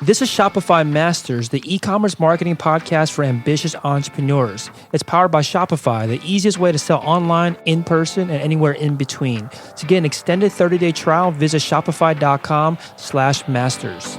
This is Shopify Masters, the e-commerce marketing podcast for ambitious entrepreneurs. It's powered by Shopify, the easiest way to sell online, in person, and anywhere in between. To get an extended 30-day trial, visit shopify.com/masters.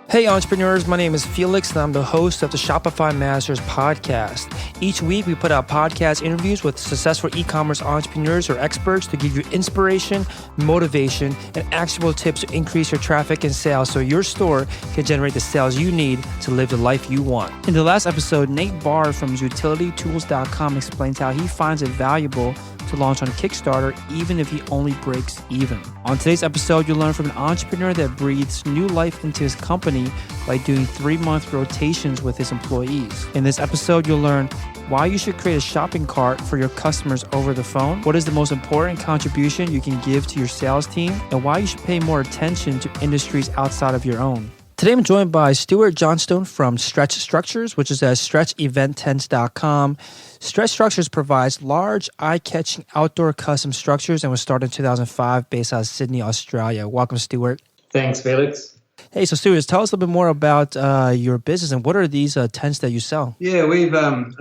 Hey entrepreneurs, my name is Felix and I'm the host of the Shopify Masters podcast. Each week we put out podcast interviews with successful e-commerce entrepreneurs or experts to give you inspiration, motivation, and actionable tips to increase your traffic and sales so your store can generate the sales you need to live the life you want. In the last episode, Nate Barr from utilitytools.com explains how he finds it valuable to launch on Kickstarter even if he only breaks even. On today's episode, you'll learn from an entrepreneur that breathes new life into his company by doing 3-month rotations with his employees. In this episode, you'll learn why you should create a shopping cart for your customers over the phone, what is the most important contribution you can give to your sales team, and why you should pay more attention to industries outside of your own. Today, I'm joined by Stuart Johnstone from Stretch Structures, which is at stretcheventtents.com. Stretch Structures provides large, eye-catching outdoor custom structures and was started in 2005 based out of Sydney, Australia. Welcome, Stuart. Thanks, Felix. Hey, so Stuart, tell us a little bit more about your business and what are these tents that you sell? Yeah, we've been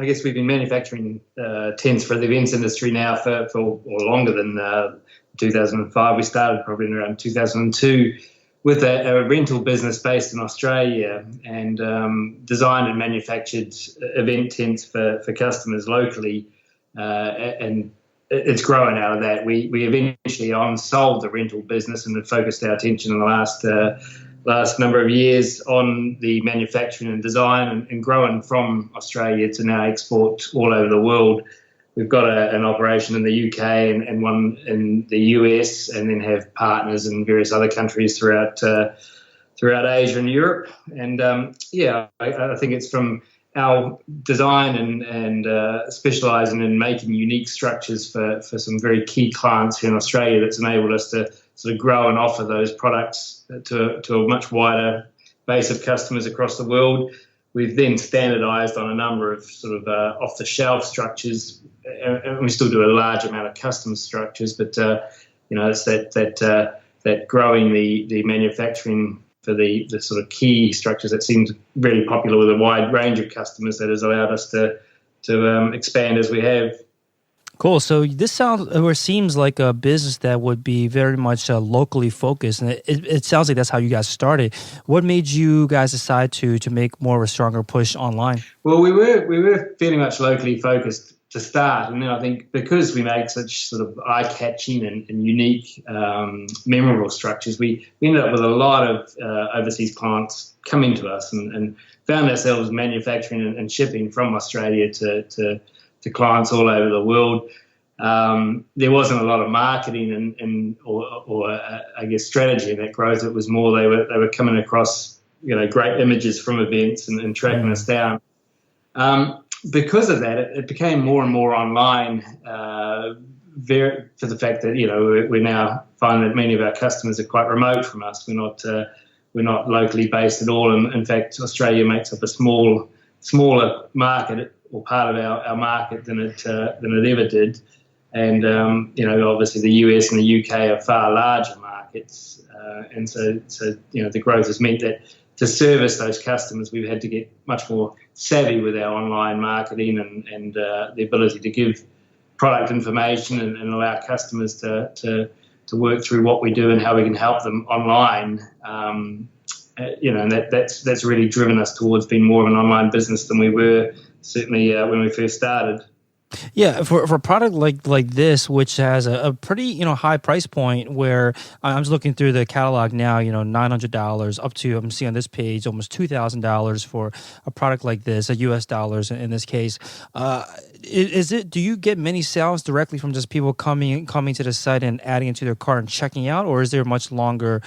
manufacturing tents for the events industry now for longer than 2005. We started probably in around 2002. With a rental business based in Australia and designed and manufactured event tents for customers locally, and it's growing out of that. We eventually sold the rental business and have focused our attention in the last number of years on the manufacturing and design and growing from Australia to now export all over the world. We've got an operation in the UK and one in the US, and then have partners in various other countries throughout Asia and Europe. And I think it's from our design and specialising in making unique structures for some very key clients here in Australia that's enabled us to sort of grow and offer those products to a much wider base of customers across the world. We've then standardised on a number of sort of off-the-shelf structures, and we still do a large amount of custom structures. But it's that growing the manufacturing for the sort of key structures that seems really popular with a wide range of customers that has allowed us to expand as we have. Cool. So this seems like a business that would be very much locally focused, and it sounds like that's how you guys started. What made you guys decide to make more of a stronger push online? Well, we were fairly much locally focused to start, and then I think because we make such sort of eye-catching and unique, memorable structures, we ended up with a lot of overseas clients coming to us and found ourselves manufacturing and shipping from Australia to clients all over the world. There wasn't a lot of marketing or I guess strategy in that growth. It was more they were coming across great images from events and tracking us down. Because of that, it became more and more online. For the fact that we now find that many of our customers are quite remote from us. We're not locally based at all. And in fact, Australia makes up a smaller market or part of our market than it ever did. And, obviously the US and the UK are far larger markets. And so the growth has meant that to service those customers, we've had to get much more savvy with our online marketing and the ability to give product information and allow customers to work through what we do and how we can help them online. And that's really driven us towards being more of an online business than we were certainly when we first started. Yeah, for a product like this, which has a pretty high price point, where I'm just looking through the catalog now, $900 up to, I'm seeing on this page almost $2,000 for a product like this, US dollars in this case. Do you get many sales directly from just people coming to the site and adding it to their cart and checking out, or is there a much longer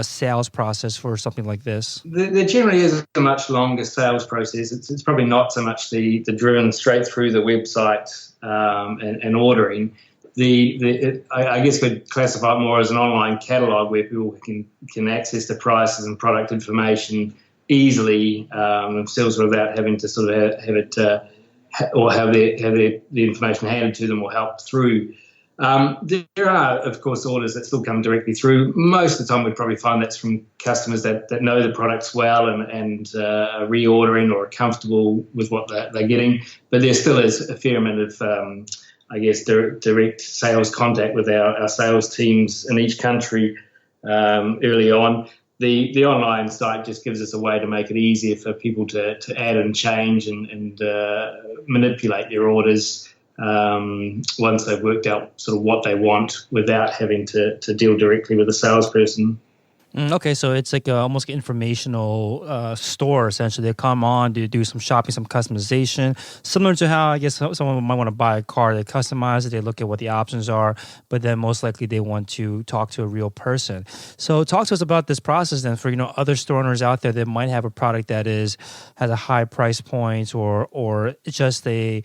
sales process for something like this? There generally is a much longer sales process. It's probably not so much the driven straight through the website and ordering. I guess we'd classify it more as an online catalogue where people can access the prices and product information easily themselves without having to sort of have it or have the information handed to them or helped through There are, of course, orders that still come directly through. Most of the time, we probably find that's from customers that know the products well and are reordering or are comfortable with what they're getting. But there still is a fair amount of, direct sales contact with our sales teams in each country early on. The online site just gives us a way to make it easier for people to add and change and manipulate their orders once they've worked out sort of what they want without having to deal directly with a salesperson. Okay, so it's like almost an informational store, essentially. They come on, they do some shopping, some customization, similar to how I guess someone might want to buy a car. They customize it, they look at what the options are, but then most likely they want to talk to a real person. So talk to us about this process then for other store owners out there that might have a product that has a high price point or just a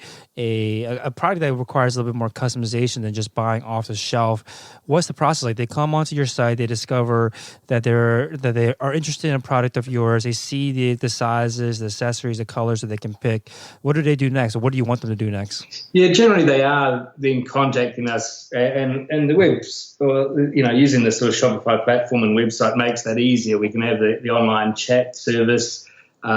product that requires a little bit more customization than just buying off the shelf. What's the process like? They come onto your site, they discover that they are interested in a product of yours. They see the sizes, the accessories, the colors that they can pick. What do they do next, or what do you want them to do next? Yeah, generally they are then contacting us, and the webs, using the sort of Shopify platform and website makes that easier. We can have the online chat service. They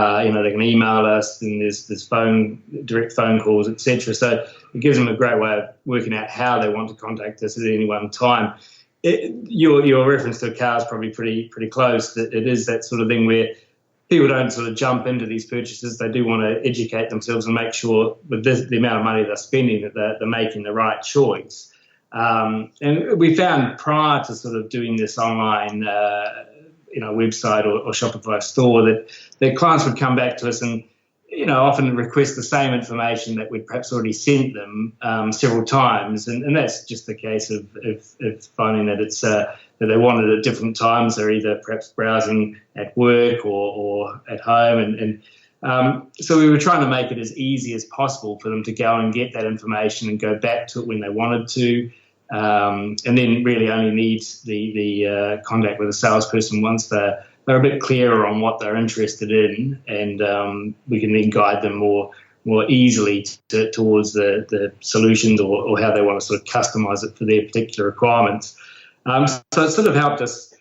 can email us, and there's direct phone calls, etc. So it gives them a great way of working out how they want to contact us at any one time. Your reference to a car is probably pretty close. That it is that sort of thing where people don't sort of jump into these purchases. They do want to educate themselves and make sure with the amount of money they're spending that they're making the right choice. And we found prior to sort of doing this online website or Shopify store that clients would come back to us and often request the same information that we'd perhaps already sent them several times, and that's just the case of finding that it's that they want it at different times. They're either perhaps browsing at work or at home, and so we were trying to make it as easy as possible for them to go and get that information and go back to it when they wanted to, and then really only need the contact with a salesperson once they're a bit clearer on what they're interested in, and we can then guide them more easily towards the solutions or how they want to sort of customize it for their particular requirements. So it sort of helped us,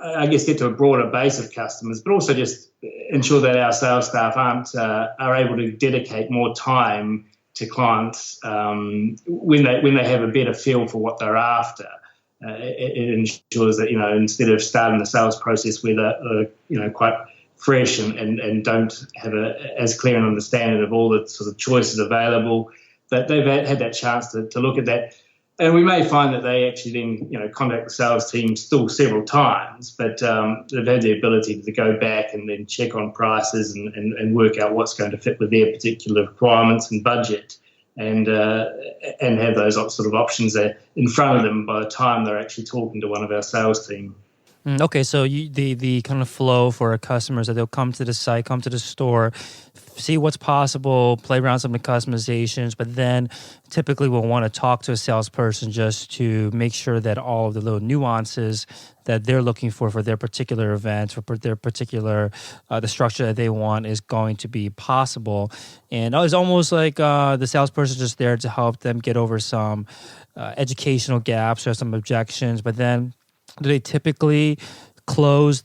I guess, get to a broader base of customers, but also just ensure that our sales staff are able to dedicate more time to clients when they have a better feel for what they're after. It ensures that instead of starting the sales process with quite fresh and don't have as clear an understanding of all the sort of choices available, that they've had that chance to look at that. And we may find that they actually then contact the sales team still several times, but they've had the ability to go back and then check on prices and work out what's going to fit with their particular requirements and budget. And have those sort of options there in front of them by the time they're actually talking to one of our sales team. Okay, so the kind of flow for our customers that they'll come to the site, come to the store, see what's possible, play around some of the customizations, but then typically we'll want to talk to a salesperson just to make sure that all of the little nuances that they're looking for their particular event, for their particular, the structure that they want is going to be possible. And it's almost like the salesperson is just there to help them get over some educational gaps or some objections, but then do they typically close?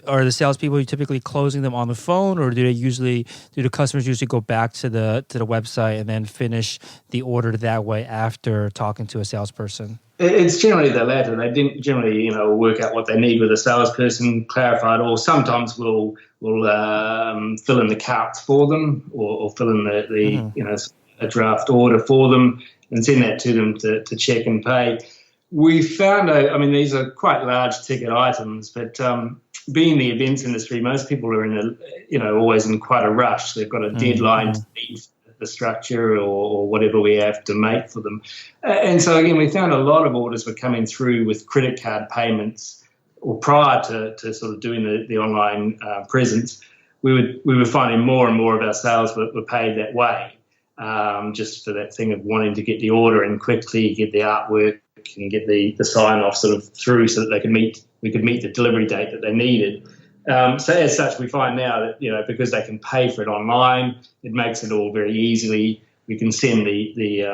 Are the salespeople typically closing them on the phone, or do the customers usually go back to the website and then finish the order that way after talking to a salesperson? It's generally the latter. They didn't generally, work out what they need with a salesperson, clarify it all. Sometimes we'll fill in the carts for them, or fill in the a draft order for them and send that to them to check and pay. We found, these are quite large ticket items, but being the events industry, most people are always in quite a rush. They've got a deadline to meet the structure or whatever we have to make for them. And so, again, we found a lot of orders were coming through with credit card payments, or prior to sort of doing the online presence, we were finding more and more of our sales were paid that way, just for that thing of wanting to get the order in quickly, get the artwork, and get the sign-off sort of through so that we could meet the delivery date that they needed. So as such, we find now that, because they can pay for it online, it makes it all very easily we can send the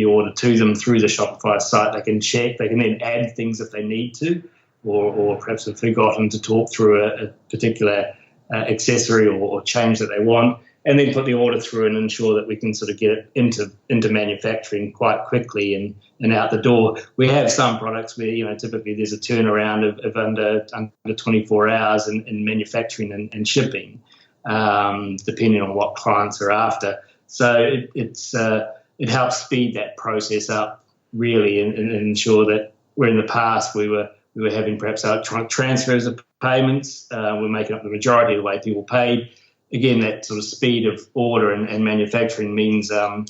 order to them through the Shopify site. They can check. They can then add things if they need to, or perhaps have forgotten to talk through a particular accessory or change that they want, and then put the order through and ensure that we can sort of get it into manufacturing quite quickly and out the door. We have some products where, typically there's a turnaround of under 24 hours in manufacturing and shipping, depending on what clients are after. So it helps speed that process up really and ensure that where in the past we were having perhaps electronic transfers of payments, we're making up the majority of the way people paid. Again, that sort of speed of order and manufacturing means that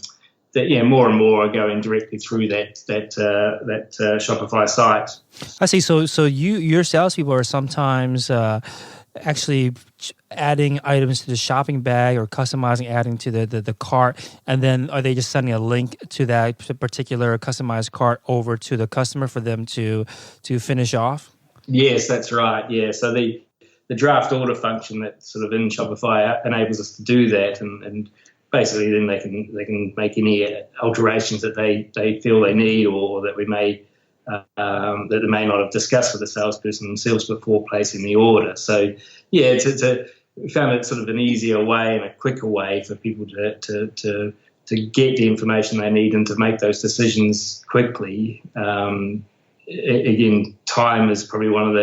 more and more are going directly through that Shopify site. I see. So your salespeople are sometimes actually adding items to the shopping bag or customizing, adding to the cart, and then are they just sending a link to that particular customized cart over to the customer for them to finish off? Yes, that's right. Yeah, so the draft order function that sort of in Shopify enables us to do that, and basically then they can make any alterations that they feel they need or that we may that they may not have discussed with the salesperson themselves before placing the order. So yeah, we found it sort of an easier way and a quicker way for people to get the information they need and to make those decisions quickly. Again, time is probably one of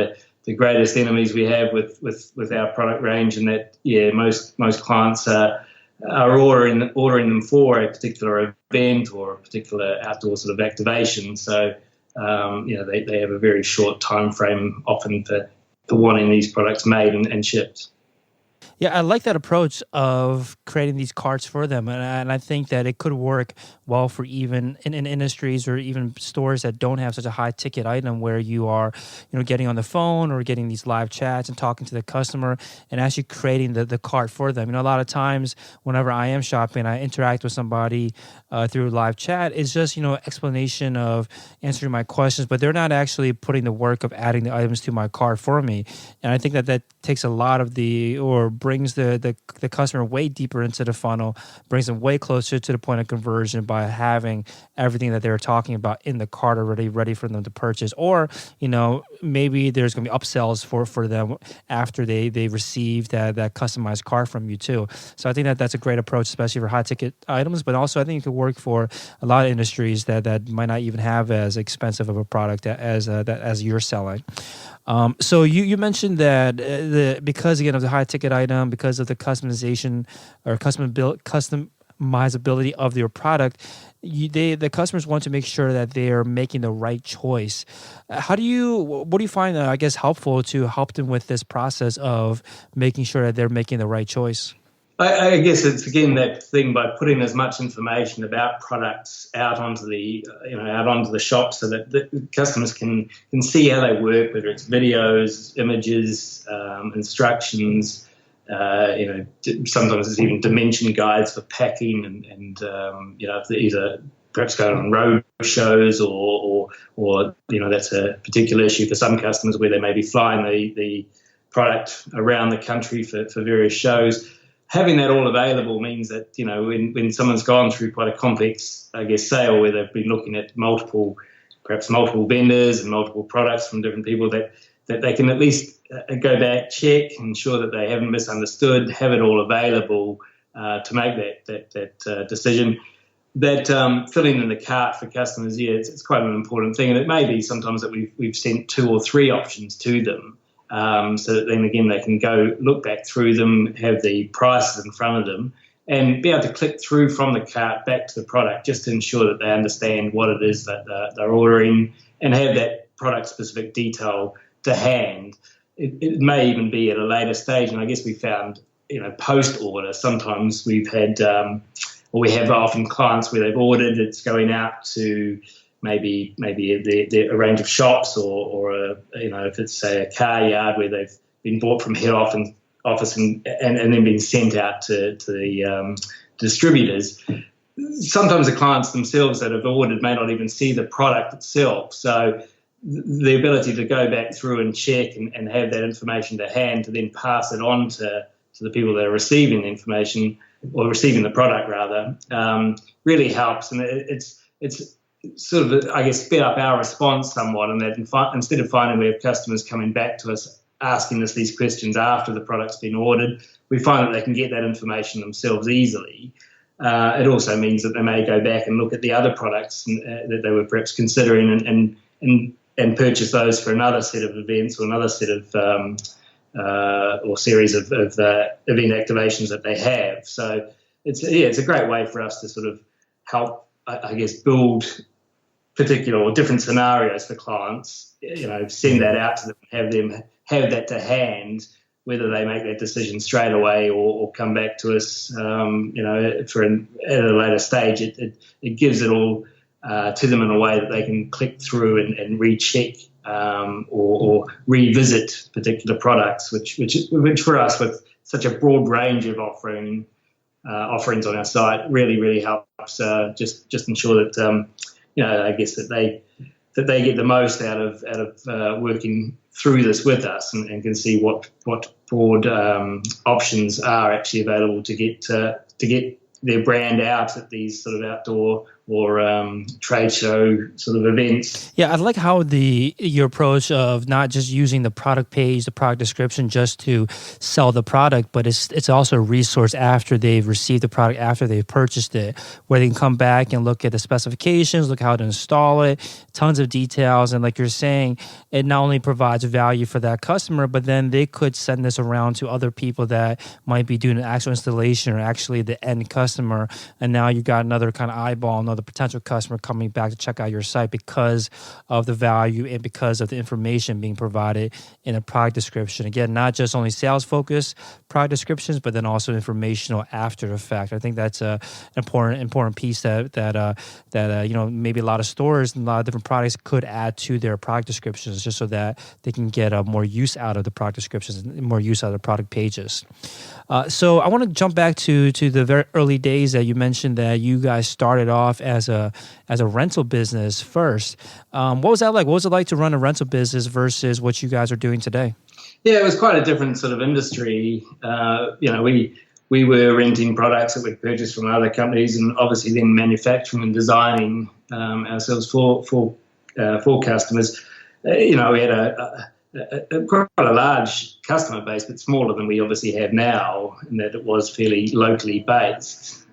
the greatest enemies we have with our product range, and that most clients are ordering them for a particular event or a particular outdoor sort of activation. So they have a very short time frame often for wanting these products made and shipped. Yeah, I like that approach of creating these carts for them, and I think that it could work well for even in industries or even stores that don't have such a high ticket item where you are, getting on the phone or getting these live chats and talking to the customer and actually creating the cart for them. A lot of times whenever I am shopping, I interact with somebody through live chat. It's just explanation of answering my questions, but they're not actually putting the work of adding the items to my cart for me, and I think that takes a lot of brings the customer way deeper into the funnel, brings them way closer to the point of conversion by having everything that they're talking about in the cart already ready for them to purchase. Or, maybe there's going to be upsells for them after they receive that customized cart from you too. So I think that's a great approach, especially for high ticket items, but also I think it could work for a lot of industries that might not even have as expensive of a product as you're selling. So you mentioned that because again of the high ticket item, because of the customization or customizability of your product, the customers want to make sure that they are making the right choice. What do you find helpful to help them with this process of making sure that they're making the right choice? I guess it's again that thing by putting as much information about products out onto the shop so that the customers can see how they work, whether it's videos, images, instructions. Sometimes it's even dimension guides for packing and if they're either perhaps going on road shows or that's a particular issue for some customers where they may be flying the product around the country for various shows. Having that all available means that, when someone's gone through quite a complex, sale where they've been looking at multiple vendors and multiple products from different people, that they can at least go back, check, ensure that they haven't misunderstood, have it all available to make that decision. That filling in the cart for customers, it's quite an important thing. And it may be sometimes that we've sent 2 or 3 options to them. So that then again they can go look back through them, have the prices in front of them, and be able to click through from the cart back to the product just to ensure that they understand what it is that they're ordering and have that product-specific detail to hand. It may even be at a later stage, and I guess we found, post-order, sometimes we've had, we have often clients where they've ordered, it's going out to maybe a range of shops or if it's say a car yard where they've been bought from head office and then been sent out to the distributors. Sometimes the clients themselves that have ordered may not even see the product itself. So the ability to go back through and check and have that information to hand to then pass it on to the people that are receiving the information or receiving the product rather, really helps. And it's sort of, I guess, sped up our response somewhat, and that instead of finding we have customers coming back to us asking us these questions after the product's been ordered, we find that they can get that information themselves easily. It also means that they may go back and look at the other products that they were perhaps considering and purchase those for another set of events or another set of or series of event activations that they have. So it's a great way for us to sort of help, I guess, build particular or different scenarios for clients. Send that out to them, have that to hand, whether they make that decision straight away or come back to us, at a later stage. It gives it all to them in a way that they can click through and recheck or revisit particular products, which for us, with such a broad range of offerings on our site, really helps just ensure that I guess that they get the most out of working through this with us and can see what broad options are actually available to get their brand out at these sort of outdoor or trade show sort of events. Yeah, I like how your approach of not just using the product page, the product description just to sell the product, but it's also a resource after they've received the product, after they've purchased it, where they can come back and look at the specifications, look how to install it, tons of details. And like you're saying, it not only provides value for that customer, but then they could send this around to other people that might be doing an actual installation or actually the end customer. And now you got another kind of eyeball, another potential customer coming back to check out your site because of the value and because of the information being provided in a product description. Again, not just only sales focused product descriptions, but then also informational after the fact. I think that's an important piece that maybe a lot of stores and a lot of different products could add to their product descriptions, just so that they can get more use out of the product descriptions and more use out of the product pages. So I want to jump back to the very early days that you mentioned that you guys started off as a rental business first. What was that like? What was it like to run a rental business versus what you guys are doing today? Yeah, it was quite a different sort of industry. We were renting products that we'd purchased from other companies, and obviously then manufacturing and designing ourselves for customers. We had quite a large customer base, but smaller than we obviously have now, in that it was fairly locally based.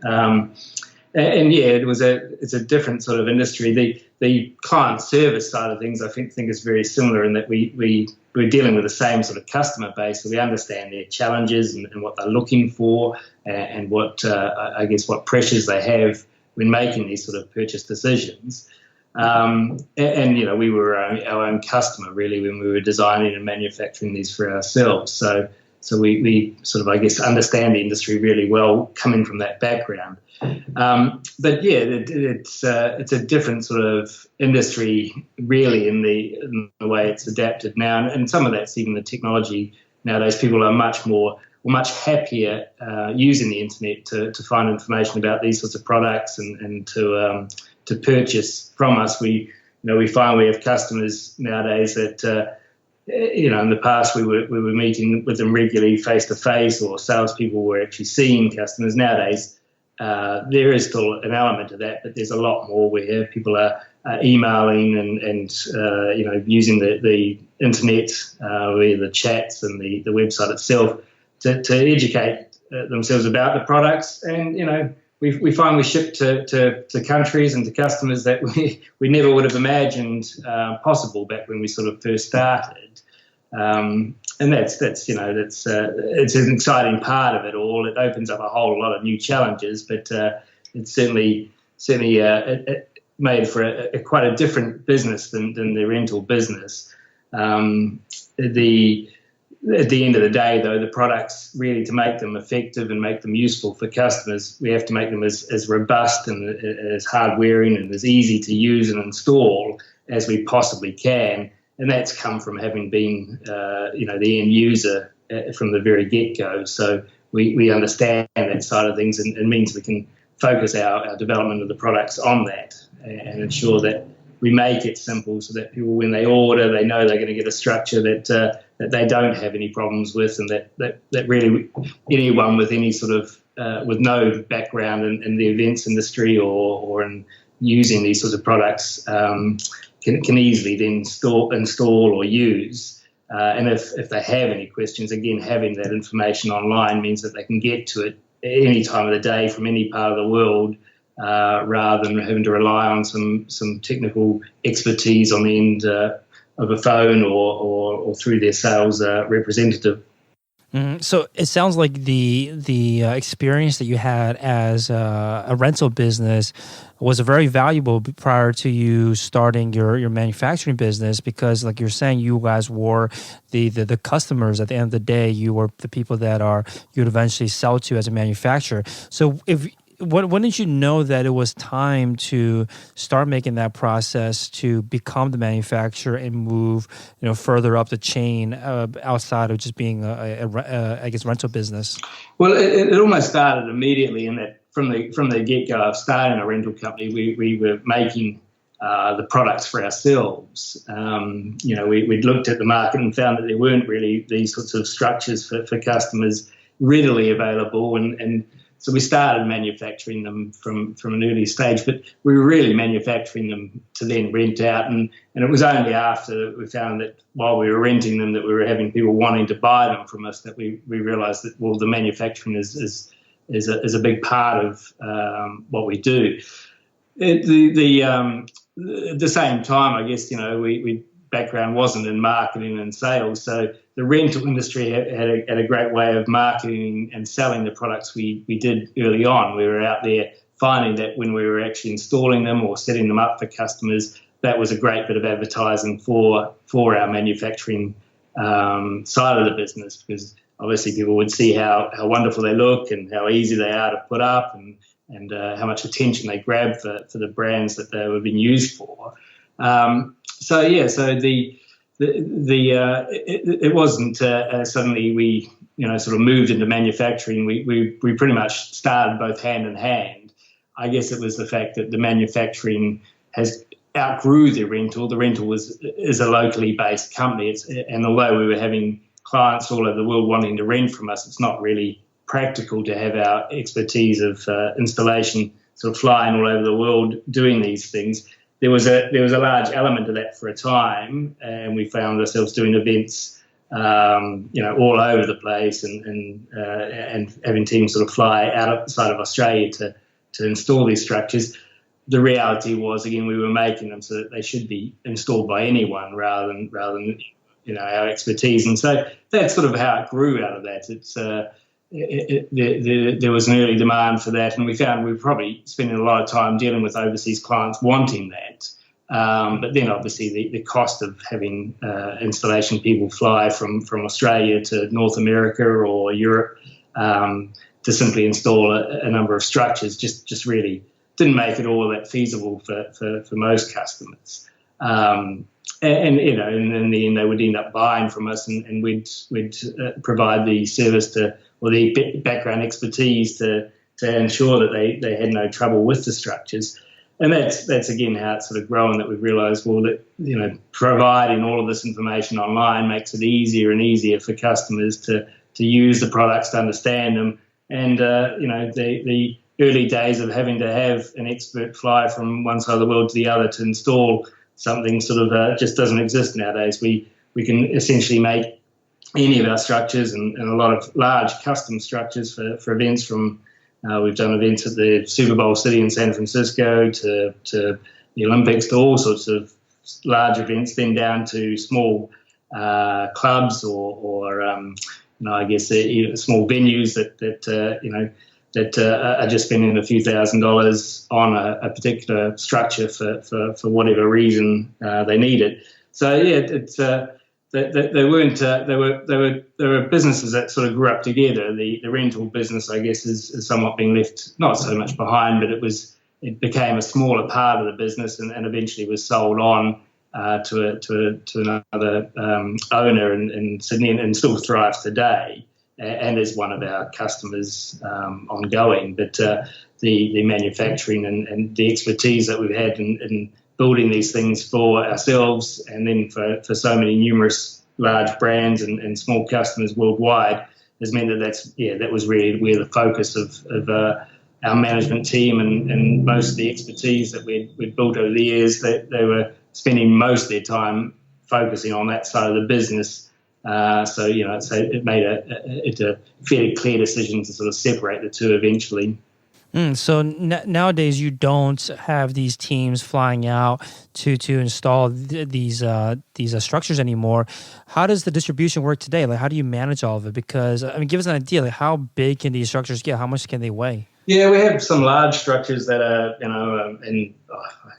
It's a different sort of industry. The client service side of things, I think is very similar in that we're dealing with the same sort of customer base, so we understand their challenges and what they're looking for, and what what pressures they have when making these sort of purchase decisions. We were our own customer really when we were designing and manufacturing these for ourselves. So we sort of, I guess, understand the industry really well coming from that background. It's a different sort of industry really in the way it's adapted now. And some of that's even the technology nowadays. People are much happier using the internet to find information about these sorts of products and to purchase from us. We find we have customers nowadays that in the past we were meeting with them regularly face to face, or salespeople were actually seeing customers. Nowadays there is still an element of that, but there's a lot more where people are emailing and using the internet, the chats and the website itself to educate themselves about the products. And we find we ship to countries and to customers that we never would have imagined possible back when we sort of first started. And that's it's an exciting part of it all. It opens up a whole lot of new challenges, but it's certainly it made for quite a different business than the rental business. At the end of the day, though, the products, really, to make them effective and make them useful for customers, we have to make them as robust and as hard-wearing and as easy to use and install as we possibly can. And that's come from having been, the end user from the very get-go. So we understand that side of things, and it means we can focus our development of the products on that and ensure that we make it simple so that people, when they order, they know they're going to get a structure that they don't have any problems with, and that really anyone with any sort of no background in the events industry or in using these sorts of products can easily then install or use. And if they have any questions, again, having that information online means that they can get to it any time of the day from any part of the world, rather than having to rely on some technical expertise on the end of a phone or through their sales representative. Mm-hmm. So it sounds like the experience that you had as a rental business was very valuable prior to you starting your manufacturing business, because, like you're saying, you guys were the customers. At the end of the day, you were the people that you'd eventually sell to as a manufacturer. So when did you know that it was time to start making that process to become the manufacturer and move, further up the chain outside of just being I guess, rental business? Well, it almost started immediately in that from the get-go of starting a rental company, we were making the products for ourselves. We'd looked at the market and found that there weren't really these sorts of structures for customers readily available, and so we started manufacturing them from an early stage, but we were really manufacturing them to then rent out. And it was only after we found that while we were renting them that we were having people wanting to buy them from us that we realised that, well, the manufacturing is a big part of what we do. At the same time, I guess, we background wasn't in marketing and sales, so the rental industry had a great way of marketing and selling the products we did early on. We were out there finding that when we were actually installing them or setting them up for customers, that was a great bit of advertising for our manufacturing side of the business, because obviously people would see how wonderful they look and how easy they are to put up and how much attention they grab for the brands that they were being used for. It wasn't suddenly we sort of moved into manufacturing. We pretty much started both hand in hand. I guess it was the fact that the manufacturing has outgrew the rental. The rental is a locally based company, and although we were having clients all over the world wanting to rent from us, it's not really practical to have our expertise of installation sort of flying all over the world doing these things. There was a large element of that for a time, and we found ourselves doing events, all over the place, and having teams sort of fly outside of Australia to install these structures. The reality was, again, we were making them so that they should be installed by anyone rather than our expertise, and so that's sort of how it grew out of that. It's there was an early demand for that, and we found we were probably spending a lot of time dealing with overseas clients wanting that. But then obviously the cost of having installation people fly from Australia to North America or Europe to simply install a number of structures just really didn't make it all that feasible for most customers. And in the end they would end up buying from us, and we'd provide the service or the background expertise to ensure that they had no trouble with the structures. And that's again how it's sort of grown, that we've realised, well, that providing all of this information online makes it easier and easier for customers to use the products, to understand them, and the early days of having to have an expert fly from one side of the world to the other to install something sort of just doesn't exist nowadays. We can essentially make any of our structures and a lot of large custom structures for events from we've done events at the Super Bowl City in San Francisco to the Olympics, to all sorts of large events, then down to small clubs or I guess small venues that are just spending a few $1,000s on a particular structure for whatever reason they need it. So yeah, it's they were businesses that sort of grew up together. The rental business, I guess, is somewhat being left not so much behind, but it became a smaller part of the business and eventually was sold on to another owner in Sydney, and still thrives today and is one of our customers ongoing. But the manufacturing and the expertise that we've had in building these things for ourselves, and then for so many numerous large brands and small customers worldwide, has meant that was really where the focus of our management team and most of the expertise that we'd built over the years, that they were spending most of their time focusing on that side of the business. So it made it a fairly clear decision to sort of separate the two eventually. So nowadays you don't have these teams flying out to install these structures anymore. How does the distribution work today? Like, how do you manage all of it? Because give us an idea. Like, how big can these structures get? How much can they weigh? Yeah, we have some large structures that are in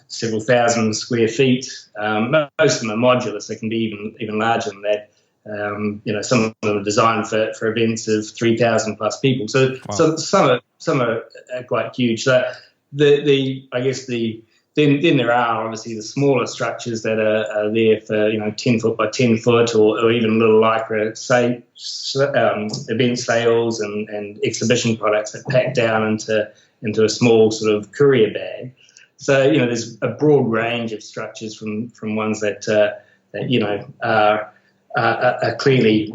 several thousand square feet. Most of them are modular, so they can be even larger than that. Some of them are designed for events of 3,000 plus people. So, wow. So some are quite huge. So then there are obviously the smaller structures that are there for 10 foot by 10 foot or even little lycra event sales and exhibition products that pack down into a small sort of courier bag. So there's a broad range of structures from ones that are clearly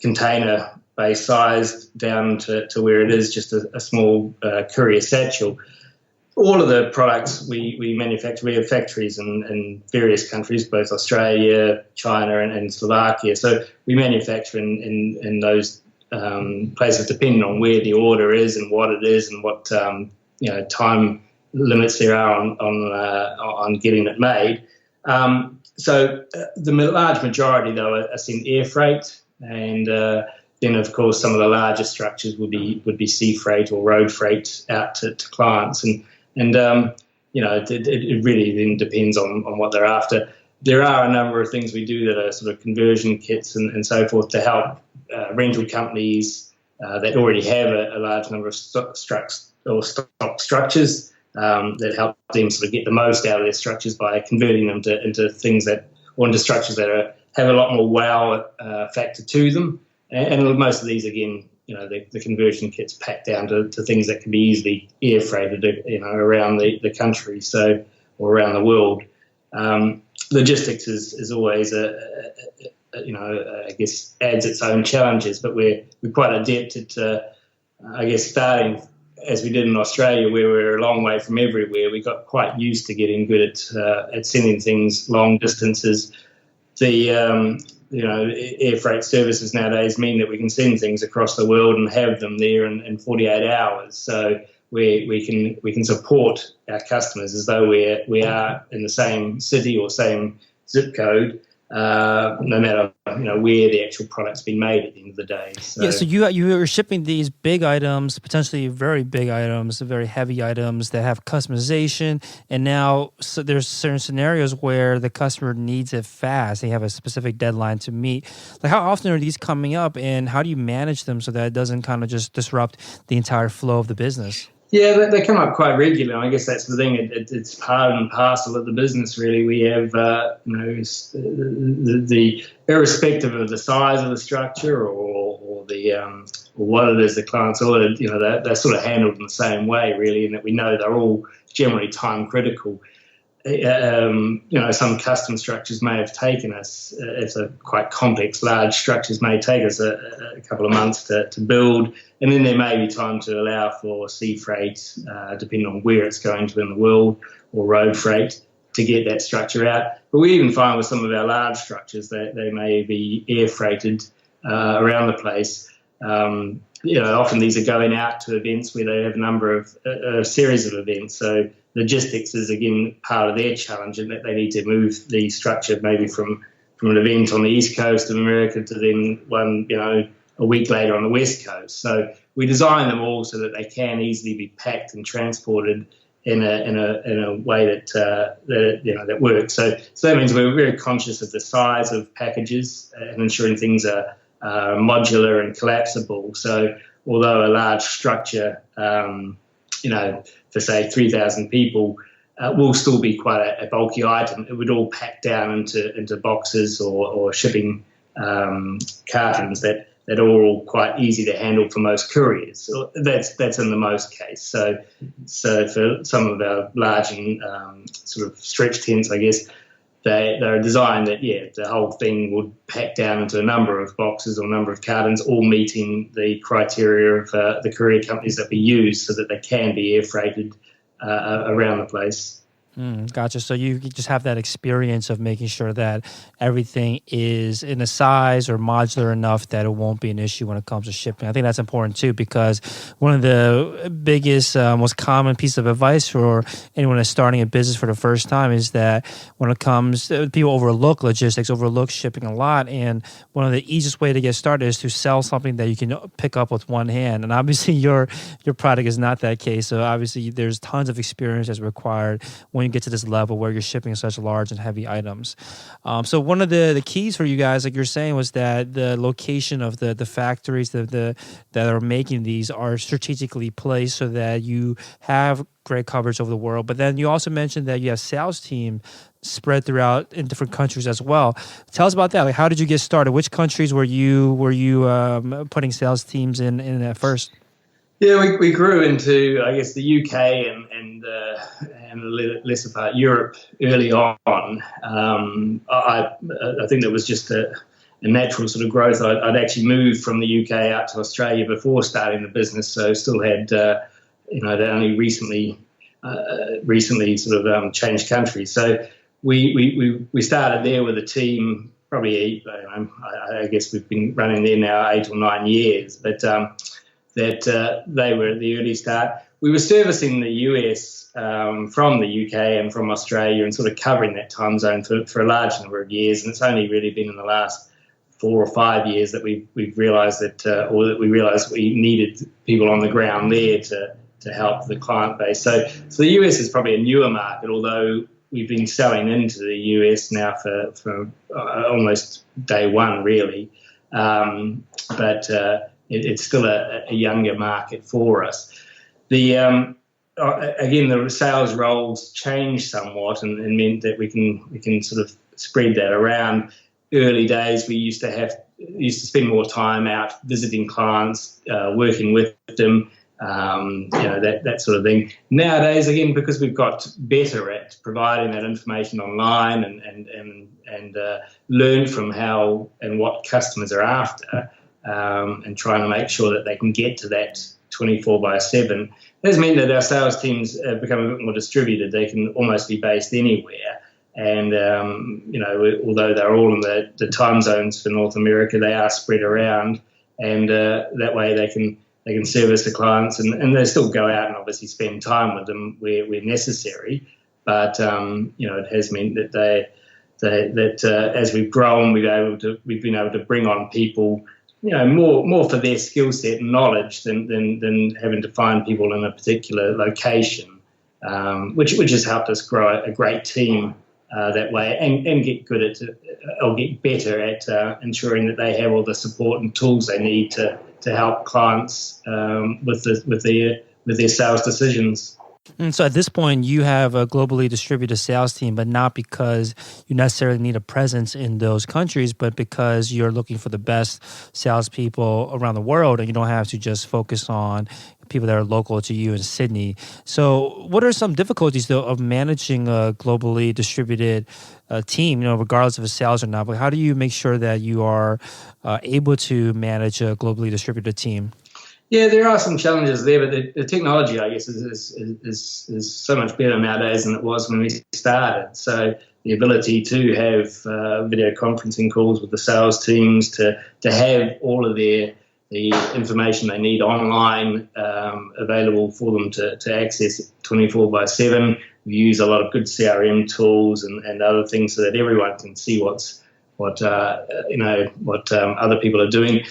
container-based size down to where it is just a small courier satchel. All of the products we manufacture, we have factories in various countries, both Australia, China, and Slovakia. So we manufacture in those places depending on where the order is and what it is and what time limits there are on getting it made. So the large majority, though, are sent air freight, and then, of course, some of the larger structures would be sea freight or road freight out to clients, and it really then depends on what they're after. There are a number of things we do that are sort of conversion kits and so forth to help rental companies that already have a large number of stock structures. That help them sort of get the most out of their structures by converting them into structures that have a lot more wow factor to them. And most of these, again, the conversion kits pack down to things that can be easily air freighted, around the country, or around the world. Logistics is always I guess adds its own challenges, but we're quite adept at, starting as we did in Australia, where we're a long way from everywhere. We got quite used to getting good at sending things long distances. The air freight services nowadays mean that we can send things across the world and have them there in 48 hours. So we can support our customers as though we are in the same city or same zip code, no matter where the actual product's been made at the end of the day. So, so you are shipping these big items, potentially very big items, very heavy items that have customization, and now there's certain scenarios where the customer needs it fast. They have a specific deadline to meet. Like, how often are these coming up, and how do you manage them so that it doesn't kind of just disrupt the entire flow of the business? Yeah, they come up quite regularly. I guess that's the thing. It's part and parcel of the business, really. We have, the irrespective of the size of the structure or the or what it is the client's ordered, they're sort of handled in the same way, really, in that we know they're all generally time critical. Some custom structures may have taken us, it's a quite complex, large structures may take us a couple of months to build, and then there may be time to allow for sea freight, depending on where it's going to in the world, or road freight to get that structure out. But we even find with some of our large structures that they may be air freighted around the place. Often these are going out to events where they have a series of events. So logistics is, again, part of their challenge, in that they need to move the structure maybe from an event on the east coast of America to then one, a week later on the west coast. So we design them all so that they can easily be packed and transported in a way that works. So that means we're very conscious of the size of packages and ensuring things are modular and collapsible. So although a large structure, for say 3,000 people, will still be quite a bulky item, it would all pack down into boxes or shipping cartons that are all quite easy to handle for most couriers. So that's in the most case. So for some of our large and sort of stretch tents, I guess, they're designed that, the whole thing would pack down into a number of boxes or a number of cartons, all meeting the criteria of the courier companies that we use so that they can be air freighted around the place. Gotcha. So you just have that experience of making sure that everything is in a size or modular enough that it won't be an issue when it comes to shipping. I think that's important too, because one of the biggest, most common piece of advice for anyone that's starting a business for the first time is that when it comes, people overlook logistics, overlook shipping a lot. And one of the easiest way to get started is to sell something that you can pick up with one hand. And obviously your product is not that case. So obviously there's tons of experience that's required when you get to this level where you're shipping such large and heavy items. So one of the keys for you guys, like you're saying, was that the location of the factories that are making these are strategically placed so that you have great coverage over the world. But then you also mentioned that you have sales team spread throughout in different countries as well. Tell us about that. Like, how did you get started? Which countries were you putting sales teams in at first? Yeah, we grew into, I guess, the UK and a lesser part Europe early on. I think that was just a natural sort of growth. I'd actually moved from the UK out to Australia before starting the business, so still had, they'd only recently sort of changed countries. So we started there with a team. Probably, I guess we've been running there now 8 or 9 years, but that they were at the early start. We were servicing the US from the UK and from Australia and sort of covering that time zone for a large number of years. And it's only really been in the last 4 or 5 years that we've realised that we realised we needed people on the ground there to help the client base. So the US is probably a newer market, although we've been selling into the US now for almost day one, really. But it's still a younger market for us. Again, the sales roles changed somewhat and meant that we can sort of spread that around. Early days, we used to spend more time out visiting clients, working with them, that sort of thing. Nowadays, again, because we've got better at providing that information online and learn from how and what customers are after, and trying to make sure that they can get to that 24/7, has meant that our sales teams have become a bit more distributed. They can almost be based anywhere. And, although they're all in the time zones for North America, they are spread around. And that way they can service the clients and they still go out and obviously spend time with them where necessary. But, it has meant that as we've grown, we've been able to bring on people, more for their skill set and knowledge than having to find people in a particular location, which has helped us grow a great team that way and get good at or get better at ensuring that they have all the support and tools they need to help clients with their sales decisions. And so at this point, you have a globally distributed sales team, but not because you necessarily need a presence in those countries, but because you're looking for the best salespeople around the world, and you don't have to just focus on people that are local to you in Sydney. So what are some difficulties, though, of managing a globally distributed team, regardless of a sales or not? But how do you make sure that you are able to manage a globally distributed team? Yeah, there are some challenges there, but the technology, I guess, is so much better nowadays than it was when we started. So the ability to have video conferencing calls with the sales teams, to have all of the information they need online available for them to access 24/7. We use a lot of good CRM tools and other things so that everyone can see what other people are doing.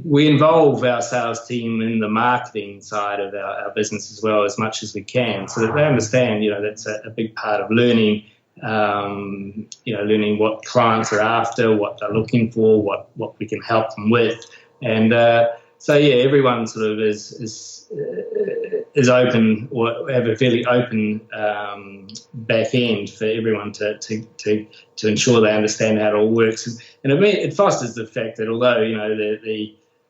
We involve our sales team in the marketing side of our business as well as much as we can, so that they understand, that's a big part of learning, learning what clients are after, what they're looking for, what we can help them with. And everyone sort of is open or have a fairly open back end for everyone to ensure they understand how it all works. And it fosters the fact that although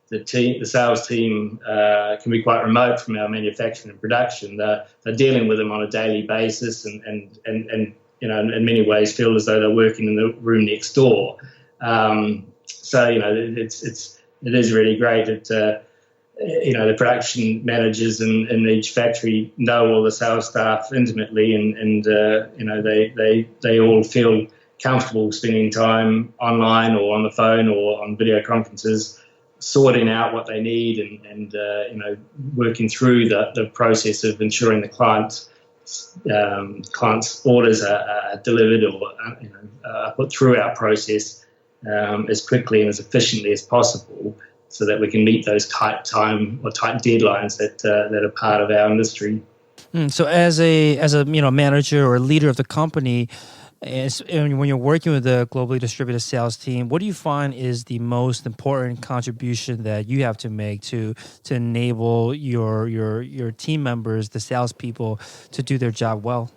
the sales team can be quite remote from our manufacturing and production, they're dealing with them on a daily basis and in many ways feel as though they're working in the room next door. So it is really great that the production managers in each factory know all the sales staff intimately, and they all feel comfortable spending time online or on the phone or on video conferences, sorting out what they need and working through the process of ensuring the client's orders are delivered or put through our process as quickly and as efficiently as possible, so that we can meet those tight time or tight deadlines that are part of our industry. So as a manager or leader of the company, when you're working with a globally distributed sales team, what do you find is the most important contribution that you have to make to enable your team members, the salespeople, to do their job well?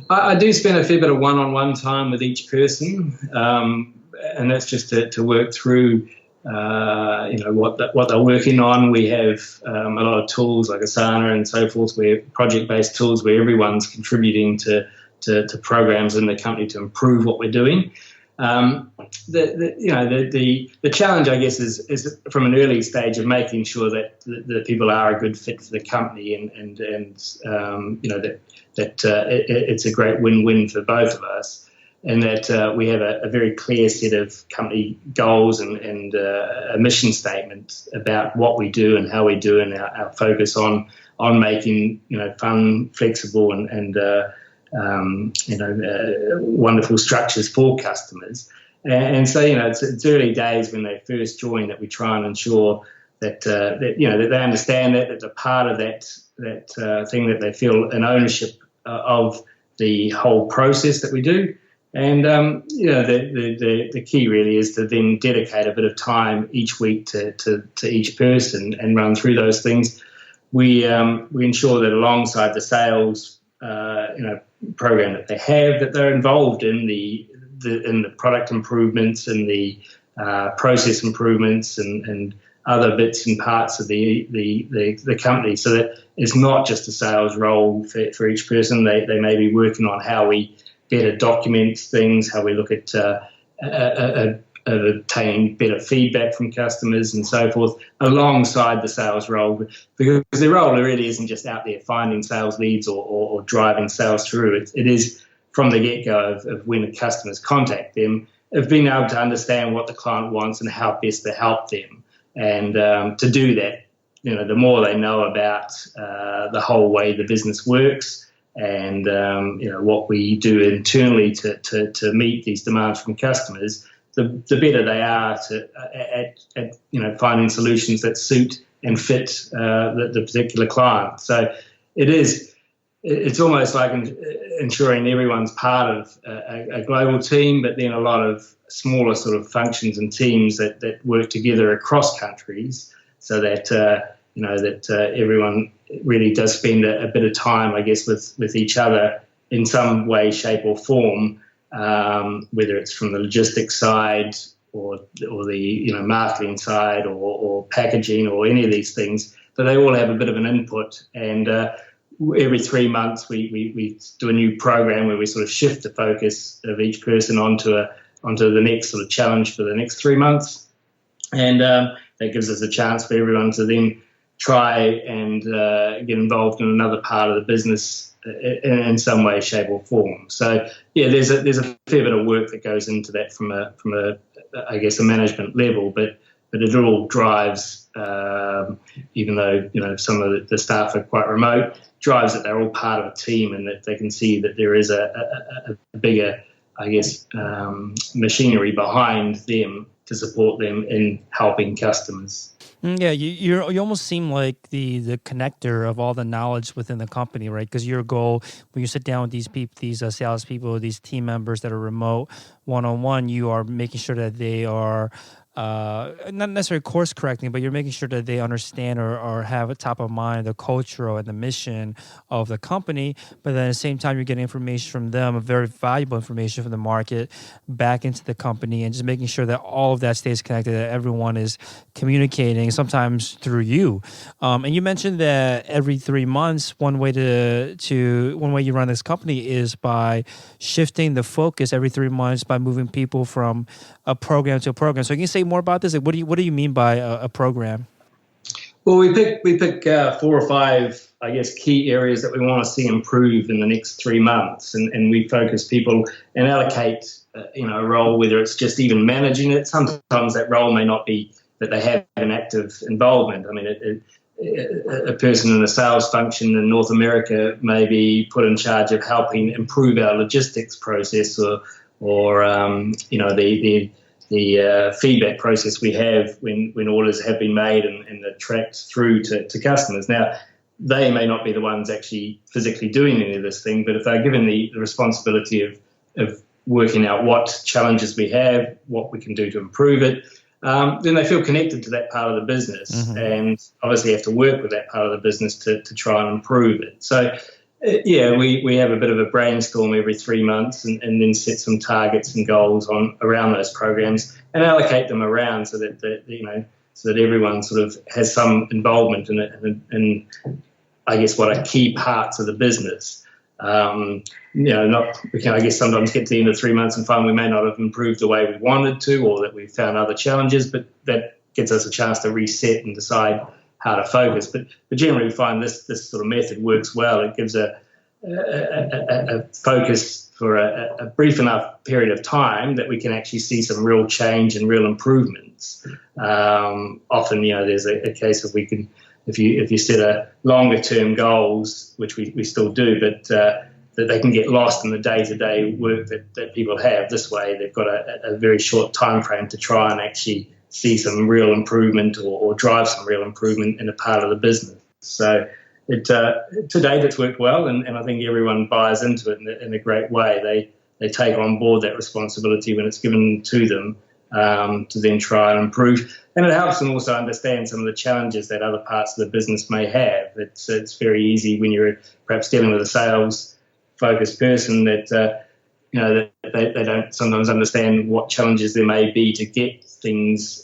I do spend a fair bit of one-on-one time with each person, and that's just to work through what they're working on. We have a lot of tools like Asana and so forth, where project-based tools where everyone's contributing to programs in the company to improve what we're doing. The challenge, I guess, is from an early stage of making sure that the people are a good fit for the company, and that it's a great win-win for both of us. And that we have a very clear set of company goals and a mission statement about what we do and how we do, and our focus on making fun, flexible, and wonderful structures for customers. And so it's early days when they first join that we try and ensure that that they understand that they're part of that thing, that they feel an ownership of the whole process that we do. And the key really is to then dedicate a bit of time each week to each person and run through those things. We ensure that alongside the sales program that they have, that they're involved in the product improvements and the process improvements and other bits and parts of the company, so that it's not just a sales role for each person. They may be working on how we better document things, how we look at obtaining better feedback from customers and so forth, alongside the sales role, because the role really isn't just out there finding sales leads or driving sales through. It is from the get-go of when the customers contact them, of being able to understand what the client wants and how best to help them. And to do that, the more they know about the whole way the business works, and what we do internally to meet these demands from customers, the better they are at finding solutions that suit and fit the particular client. So it's almost like ensuring everyone's part of a global team, but then a lot of smaller sort of functions and teams that work together across countries, so that everyone really does spend a bit of time, I guess, with each other in some way, shape or form, whether it's from the logistics side or the marketing side or packaging or any of these things, but they all have a bit of an input. And every 3 months we do a new program where we sort of shift the focus of each person onto the next sort of challenge for the next 3 months. And that gives us a chance for everyone to then try and get involved in another part of the business in some way, shape, or form. So there's a fair bit of work that goes into that from a I guess a management level, but it all drives, even though some of the staff are quite remote, drives that they're all part of a team, and that they can see that there is a bigger, I guess, machinery behind them to support them in helping customers. Yeah, you almost seem like the connector of all the knowledge within the company, right? Because your goal when you sit down with these people, these salespeople, these team members that are remote, one-on-one, you are making sure that they are not necessarily course correcting, but you're making sure that they understand or have a top of mind the culture and the mission of the company. But then at the same time, you're getting information from them, very valuable information from the market back into the company, and just making sure that all of that stays connected, that everyone is communicating, sometimes through you. And you mentioned that every 3 months, one way you run this company is by shifting the focus every 3 months by moving people from a program to a program. So can you say more about this? Like, what do you mean by a program? Well, we pick 4 or 5, I guess, key areas that we want to see improve in the next 3 months, and we focus people and allocate, a role, whether it's just even managing it. Sometimes that role may not be that they have an active involvement. I mean, a person in a sales function in North America may be put in charge of helping improve our logistics process, or the feedback process we have when orders have been made and are tracked through to customers. Now, they may not be the ones actually physically doing any of this thing, but if they're given the responsibility of working out what challenges we have, what we can do to improve it, then they feel connected to that part of the business, and obviously have to work with that part of the business to try and improve it. So, we have a bit of a brainstorm every 3 months and then set some targets and goals around those programs and allocate them around so that everyone sort of has some involvement in it and I guess what are key parts of the business. We can, I guess, sometimes get to the end of 3 months and find we may not have improved the way we wanted to, or that we found other challenges, but that gets us a chance to reset and decide how to focus. But generally we find this sort of method works well. It gives a focus for a brief enough period of time that we can actually see some real change and real improvements. Often, there's a case of we can, if you set a longer term goals, which we still do, but that they can get lost in the day-to-day work that people have. This way, they've got a very short time frame to try and actually see some real improvement or drive some real improvement in a part of the business. So to date, it's worked well, and I think everyone buys into it in a great way. They take on board that responsibility when it's given to them to then try and improve. And it helps them also understand some of the challenges that other parts of the business may have. It's very easy when you're perhaps dealing with a sales-focused person that they don't sometimes understand what challenges there may be to get things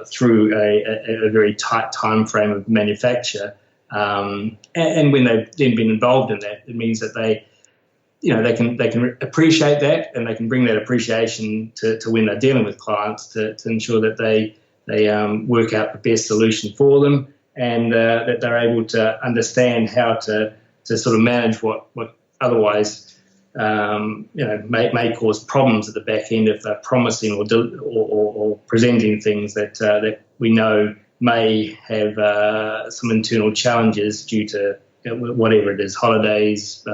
through a very tight time frame of manufacture. And when they've then been involved in that, it means that they can appreciate that, and they can bring that appreciation to when they're dealing with clients to ensure that they work out the best solution for them, and that they're able to understand how to sort of manage what otherwise may cause problems at the back end if they're promising or presenting things that we know may have some internal challenges due to whatever it is, holidays,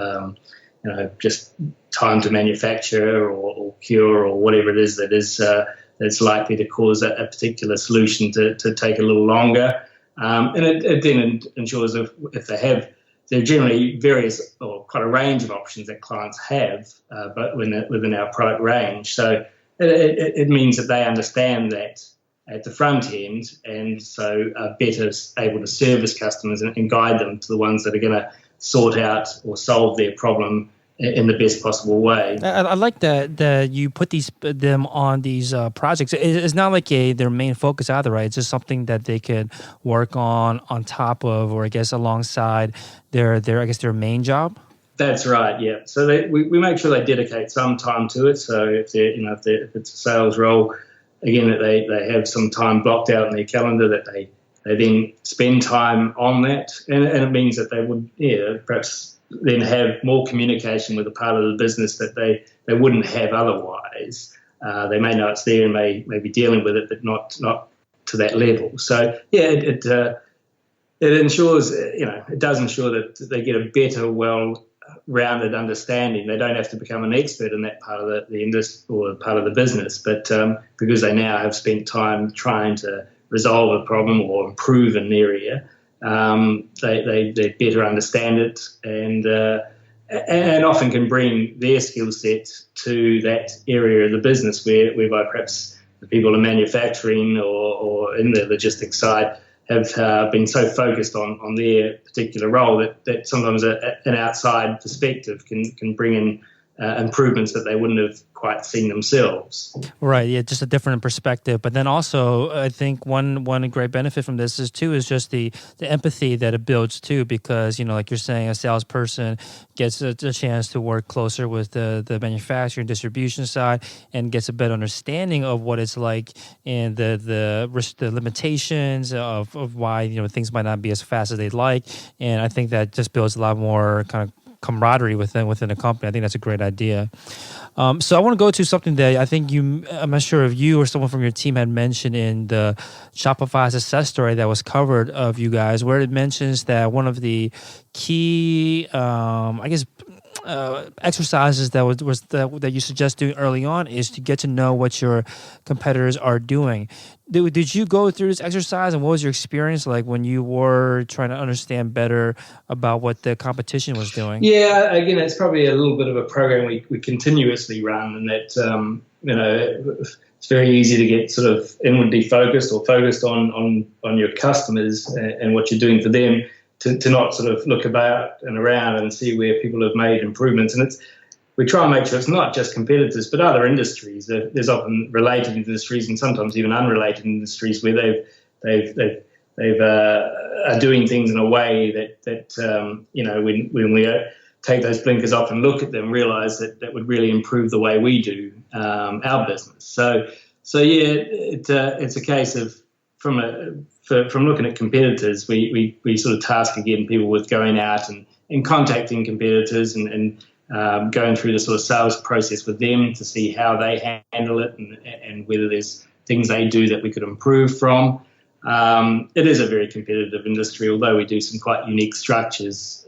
just time to manufacture or cure or whatever it is that's likely to cause a particular solution to take a little longer. And it then ensures if they have, there are generally various or quite a range of options that clients have, but within our product range. So it means that they understand that at the front end, and so are better able to service customers and guide them to the ones that are going to sort out or solve their problem in the best possible way. I like that you put them on these projects. It's not like their main focus either, right? It's just something that they could work on top of, or I guess alongside their main job. That's right. Yeah. So we make sure they dedicate some time to it. So if it's a sales role, again, that they have some time blocked out in their calendar, that they then spend time on that, and it means that they would perhaps then have more communication with a part of the business that they wouldn't have otherwise. They may know it's there and may be dealing with it, but not to that level. So it ensures, it does ensure that they get a better, well-rounded understanding. They don't have to become an expert in that part of the industry or part of the business, but because they now have spent time trying to resolve a problem or improve an area, they better understand it and often can bring their skill set to that area of the business whereby perhaps the people in manufacturing or in the logistics side have been so focused on their particular role that sometimes an outside perspective can bring in improvements that they wouldn't have quite seen themselves. Right, yeah, just a different perspective. But then also, I think one great benefit from this is just the empathy that it builds too, because, like you're saying, a salesperson gets a chance to work closer with the manufacturing distribution side and gets a better understanding of what it's like and the limitations of why things might not be as fast as they'd like. And I think that just builds a lot more kind of camaraderie within a company. I think that's a great idea. So I want to go to something that I think I'm not sure if you or someone from your team had mentioned in the Shopify success story that was covered of you guys, where it mentions that one of the key, exercises that you suggest doing early on is to get to know what your competitors are doing. Did you go through this exercise, and what was your experience like when you were trying to understand better about what the competition was doing? Yeah, again, it's probably a little bit of a program we continuously run, and that it's very easy to get sort of inwardly focused or focused on your customers and what you're doing for them, to not sort of look about and around and see where people have made improvements. And we try and make sure it's not just competitors, but other industries. There's often related industries and sometimes even unrelated industries where they are doing things in a way that when we take those blinkers off and look at them, realize that would really improve the way we do our business. So yeah, it's a case of from looking at competitors, we sort of task again people with going out and contacting competitors and going through the sort of sales process with them to see how they handle it and whether there's things they do that we could improve from. It is a very competitive industry, although we do some quite unique structures.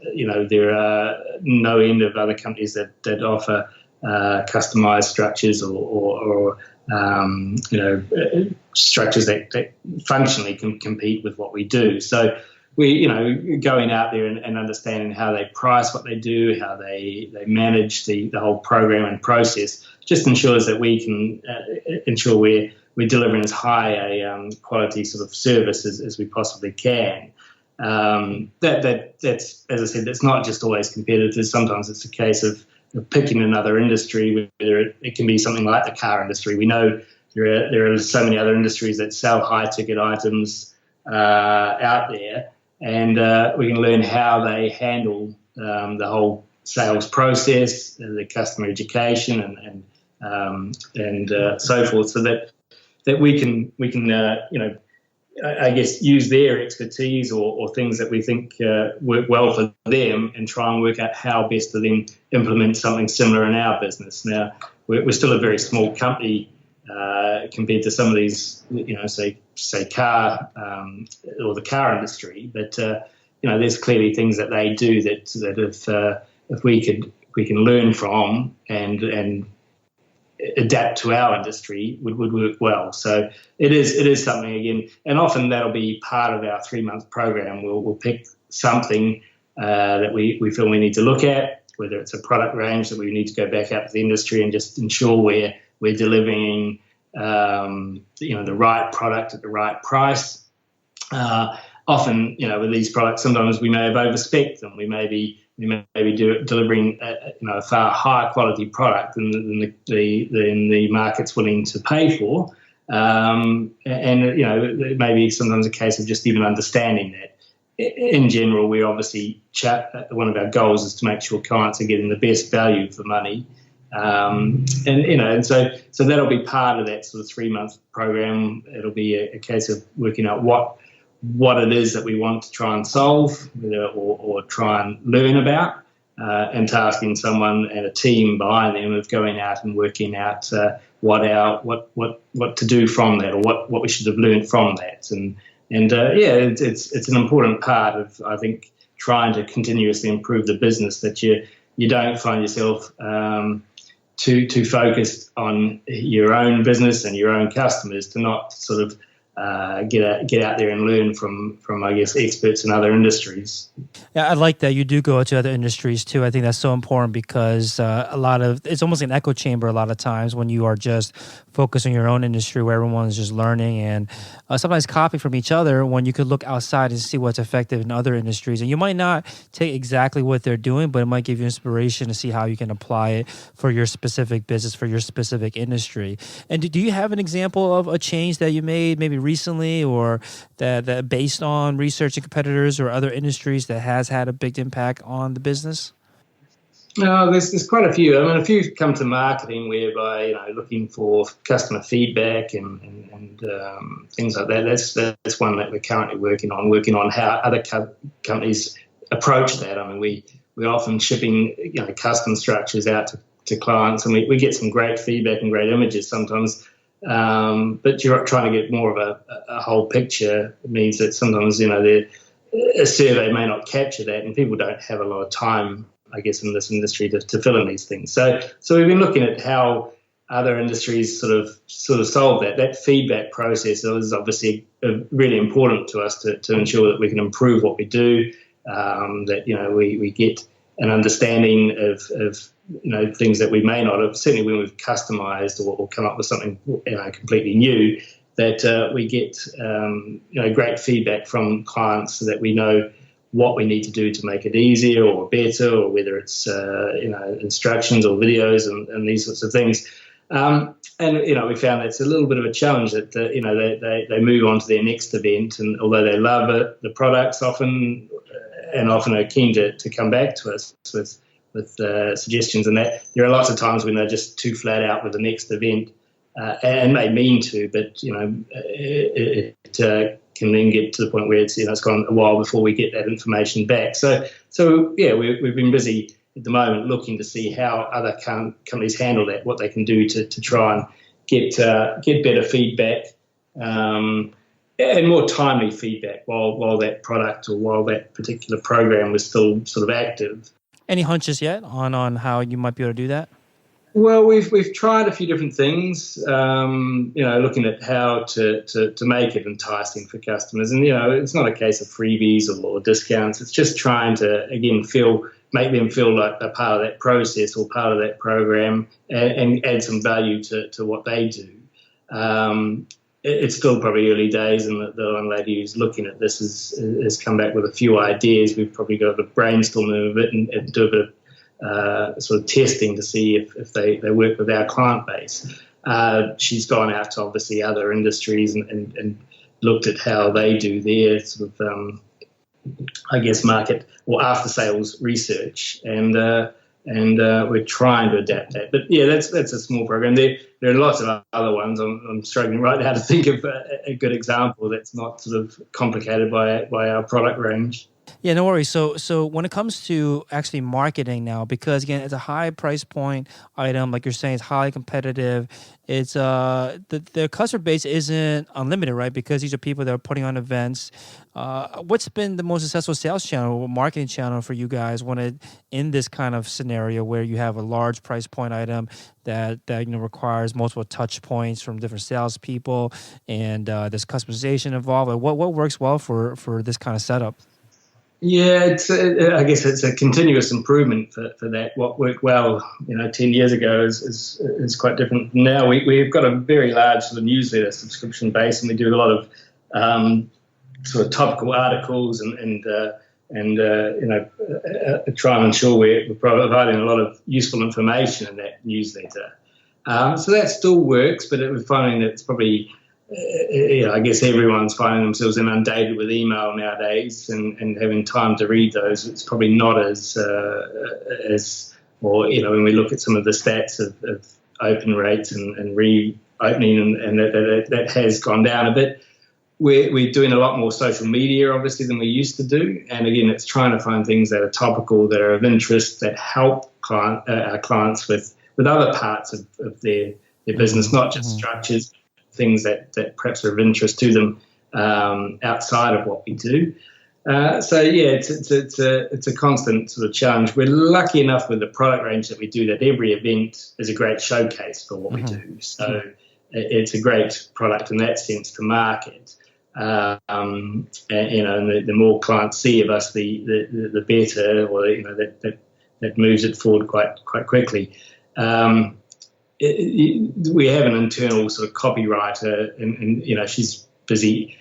There are no end of other companies that offer customized structures or structures that functionally can compete with what we do. So we, going out there and understanding how they price what they do, how they manage the whole program and process, just ensures that we can ensure we're delivering as high a quality sort of service as we possibly can. That's, as I said, that's not just always competitors. Sometimes it's a case of picking another industry, whether it can be something like the car industry. We know there are so many other industries that sell high-ticket items out there, and we can learn how they handle the whole sales process, the customer education, and so forth, so that we can I guess use their expertise or things that we think work well for them and try and work out how best to then implement something similar in our business. Now, we're still a very small company compared to some of these, say car or the car industry, but there's clearly things that they do that if we can learn from and adapt to our industry would work well. So it is something, again, and often that'll be part of our 3-month program. We'll pick something that we feel we need to look at, whether it's a product range that we need to go back out to the industry and just ensure we're delivering the right product at the right price. Often, with these products, sometimes we may have overspec'd them. We may be delivering a far higher quality product than the market's willing to pay for, and it may be sometimes a case of just even understanding that. In general, we obviously one of our goals is to make sure clients are getting the best value for money, and so that'll be part of that sort of 3-month program. It'll be a case of working out what it is that we want to try and solve or try and learn about, and tasking someone and a team behind them of going out and working out what to do from that, or what we should have learned from that. It's an important part of, I think, trying to continuously improve the business, that you don't find yourself too focused on your own business and your own customers to not sort of get out there and learn from I guess experts in other industries. Yeah, I like that you do go to other industries too. I think that's so important because it's almost an echo chamber a lot of times when you are just focused on your own industry where everyone is just learning and sometimes copying from each other when you could look outside and see what's effective in other industries. And you might not take exactly what they're doing, but it might give you inspiration to see how you can apply it for your specific business, for your specific industry. And do you have an example of a change that you made maybe recently or that based on research and competitors or other industries that has had a big impact on the business? No, there's quite a few. I mean, a few come to marketing whereby looking for customer feedback and things like that. That's one that we're currently working on how other companies approach that. I mean, we're often shipping custom structures out to clients, and we get some great feedback and great images sometimes. But you're trying to get more of a whole picture. It means that sometimes a survey may not capture that, and people don't have a lot of time, I guess, in this industry to fill in these things. So we've been looking at how other industries sort of solve that. That feedback process is obviously really important to us to ensure that we can improve what we do, that we get an understanding of things that we may not have, certainly when we've customized or come up with something completely new, that we get great feedback from clients so that we know what we need to do to make it easier or better, or whether it's instructions or videos and these sorts of things. And we found that's a little bit of a challenge that they move on to their next event, and although they love it, the products often are keen to come back to us with suggestions, and that there are lots of times when they're just too flat out with the next event, and may mean to, but it can then get to the point where it's gone a while before we get that information back. So yeah, we've been busy at the moment looking to see how other companies handle that, what they can do to try and get better feedback and more timely feedback while that product or while that particular program was still sort of active. Any hunches yet on how you might be able to do that? Well, we've tried a few different things, looking at how to make it enticing for customers. And, it's not a case of freebies or discounts. It's just trying to, again, make them feel like a part of that process or part of that program and add some value to what they do. It's still probably early days, and the young lady who's looking at this has come back with a few ideas. We've probably got to brainstorm a bit and do a bit of sort of testing to see if they work with our client base. She's gone out to obviously other industries and looked at how they do their sort of, I guess, market or after sales research, and we're trying to adapt that. But yeah, that's a small program. There are lots of other ones. I'm struggling right now to think of a good example that's not sort of complicated by our product range. Yeah, no worries. So when it comes to actually marketing now, because again, it's a high price point item, like you're saying, it's highly competitive. It's the customer base isn't unlimited, right? Because these are people that are putting on events. What's been the most successful sales channel or marketing channel for you guys in this kind of scenario where you have a large price point item that requires multiple touch points from different salespeople and there's customization involved? Like what works well for this kind of setup? Yeah, I guess it's a continuous improvement for that. What worked well, 10 years ago is quite different now. We've got a very large sort of newsletter subscription base, and we do a lot of sort of topical articles and try and ensure we're providing a lot of useful information in that newsletter. So that still works, but we're finding that it's probably I guess everyone's finding themselves inundated with email nowadays, and having time to read those, it's probably not as when we look at some of the stats of open rates and reopening, and that has gone down a bit. We're doing a lot more social media, obviously, than we used to do, and again, it's trying to find things that are topical, that are of interest, that help our clients with other parts of their business, not just structures, things that perhaps are of interest to them outside of what we do. So yeah, it's a constant sort of challenge. We're lucky enough with the product range that we do that every event is a great showcase for what we do. So it's a great product in that sense to market. And the more clients see of us, the better, or that moves it forward quite quickly. We have an internal sort of copywriter, and she's busy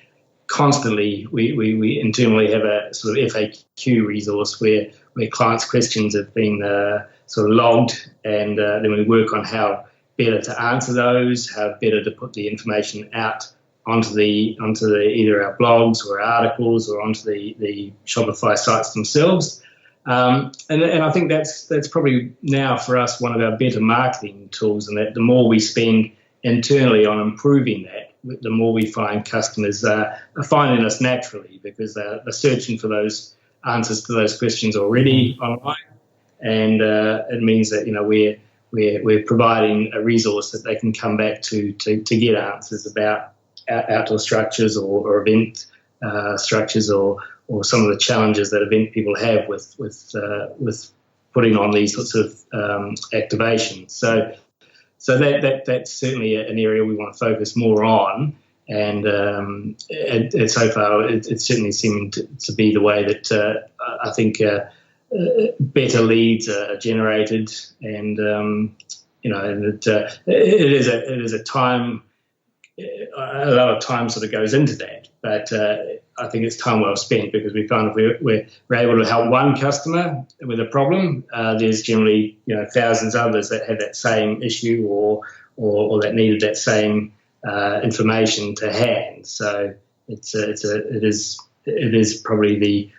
constantly. We internally have a sort of FAQ resource where clients' questions have been sort of logged, and then we work on how better to answer those, how better to put the information out onto either our blogs or articles or onto the Shopify sites themselves. And I think that's probably now for us one of our better marketing tools, and that the more we spend internally on improving that, the more we find customers are finding us naturally, because they're searching for those answers to those questions already online, and it means that we're providing a resource that they can come back to get answers about outdoor structures or event structures or some of the challenges that event people have with putting on these sorts of activations. So that's certainly an area we want to focus more on, and so far it's certainly seeming to be the way that I think better leads are generated, and it is a time. A lot of time sort of goes into that, but I think it's time well spent, because we find if we're able to help one customer with a problem, there's generally thousands of others that have that same issue or that needed that same information to hand. So it is probably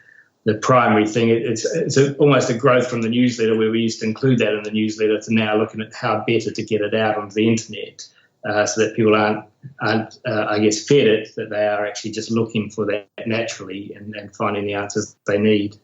the primary thing. It's almost a growth from the newsletter, where we used to include that in the newsletter, to now looking at how better to get it out onto the internet. So that people aren't I guess, fed it, that they are actually just looking for that naturally and finding the answers they need.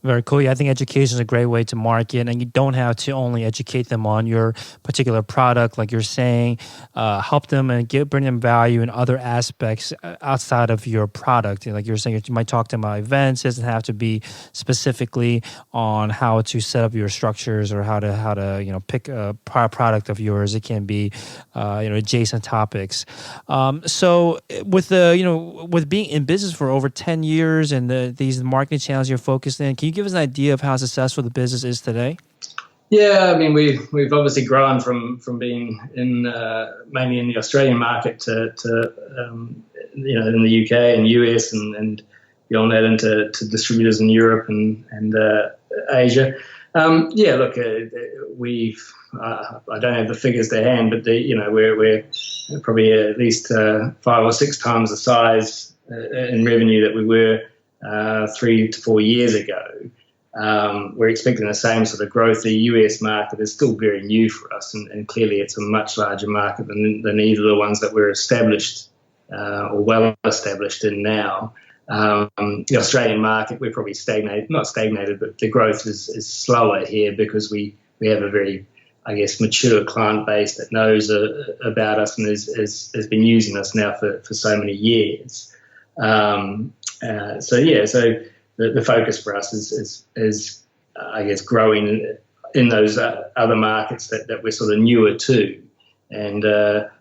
Very cool. Yeah, I think education is a great way to market, and you don't have to only educate them on your particular product, like you're saying. Help them and bring them value in other aspects outside of your product. Like you're saying, you might talk to them about events. It doesn't have to be specifically on how to set up your structures or how to pick a product of yours. It can be adjacent topics. So with with being in business for over 10 years and these marketing channels you're focused in, can you give us an idea of how successful the business is today? Yeah, I mean, we've obviously grown from being in mainly in the Australian market to in the UK and US and beyond that into distributors in Europe and Asia. Look, I don't have the figures to hand, but we're probably at least 5 or 6 times the size in revenue that we were 3 to 4 years ago. We're expecting the same sort of growth. The US market is still very new for us, and clearly it's a much larger market than either of the ones that we're established or well established in now. The Australian market, we're probably not stagnated, but the growth is slower here because we have a very, I guess, mature client base that knows about us and has been using us now for so many years. So the focus for us is I guess growing in those other markets that we're sort of newer to, and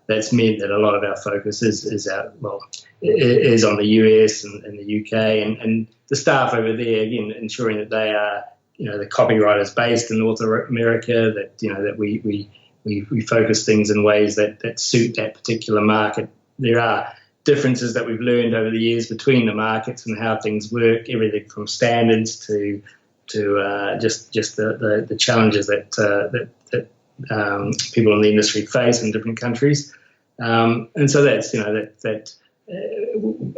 that's meant that a lot of our focus is on the US and the UK and the staff over there, again, ensuring that they are the copywriters based in North America, that we focus things in ways that suit that particular market. There are differences that we've learned over the years between the markets and how things work, everything from standards to just the challenges that people in the industry face in different countries, and so that's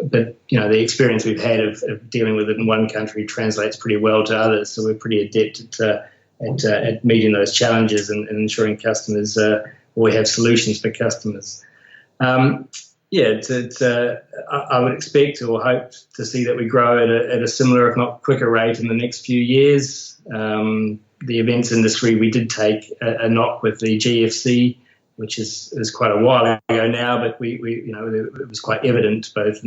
but the experience we've had of dealing with it in one country translates pretty well to others, so we're pretty adept at meeting those challenges and ensuring customers we have solutions for customers. I would expect or hope to see that we grow at a similar, if not quicker rate in the next few years. The events industry, we did take a knock with the GFC, which is quite a while ago now, but it was quite evident both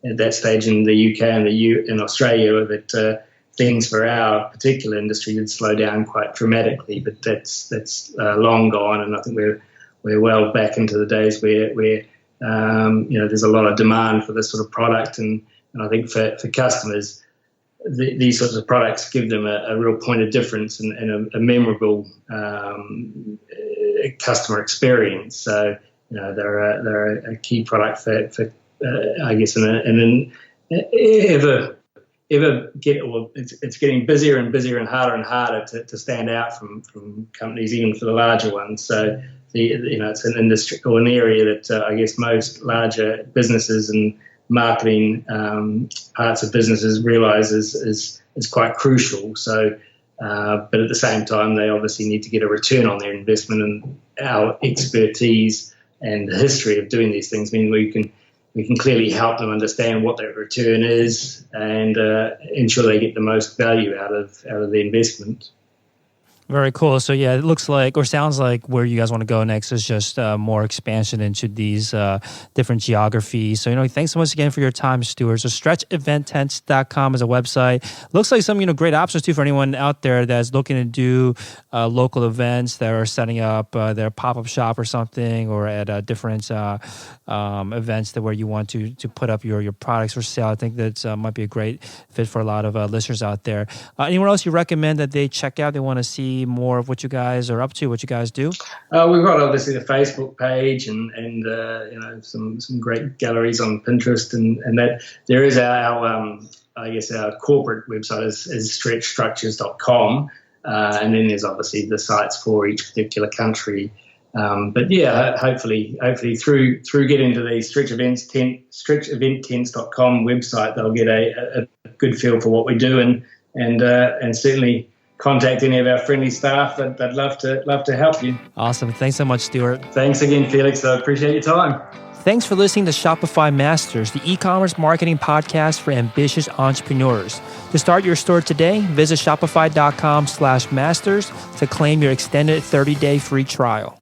at that stage in the UK and in Australia that things for our particular industry did slow down quite dramatically. But that's long gone, and I think we're well back into the days where there's a lot of demand for this sort of product, and I think for customers, these sorts of products give them a real point of difference and a memorable customer experience. So they're a key product for I guess in it's getting busier and busier and harder to stand out from companies, even for the larger ones. So it's an industry or an area that I guess most larger businesses and marketing parts of businesses realize is quite crucial. So, but at the same time, they obviously need to get a return on their investment, and our expertise and the history of doing these things mean we can clearly help them understand what that return is and ensure they get the most value out of the investment. Very cool. So yeah, it looks like or sounds like where you guys want to go next is just more expansion into these different geographies. So, thanks so much again for your time, Stuart. So stretcheventtents.com is a website. Looks like some, great options too for anyone out there that's looking to do local events that are setting up their pop-up shop or something, or at different events where you want to put up your products for sale. I think that might be a great fit for a lot of listeners out there. Anyone else you recommend that they check out? They want to see more of what you guys are up to, what you guys do? We've got obviously the Facebook page and some great galleries on Pinterest, and that there is our corporate website is stretchstructures.com, and then there's obviously the sites for each particular country. But yeah, hopefully through getting to the stretcheventtents.com website, they'll get a good feel for what we do, and certainly contact any of our friendly staff that'd love to help you. Awesome. Thanks so much, Stuart. Thanks again, Felix. I appreciate your time. Thanks for listening to Shopify Masters, the e-commerce marketing podcast for ambitious entrepreneurs. To start your store today, visit shopify.com/masters to claim your extended 30-day free trial.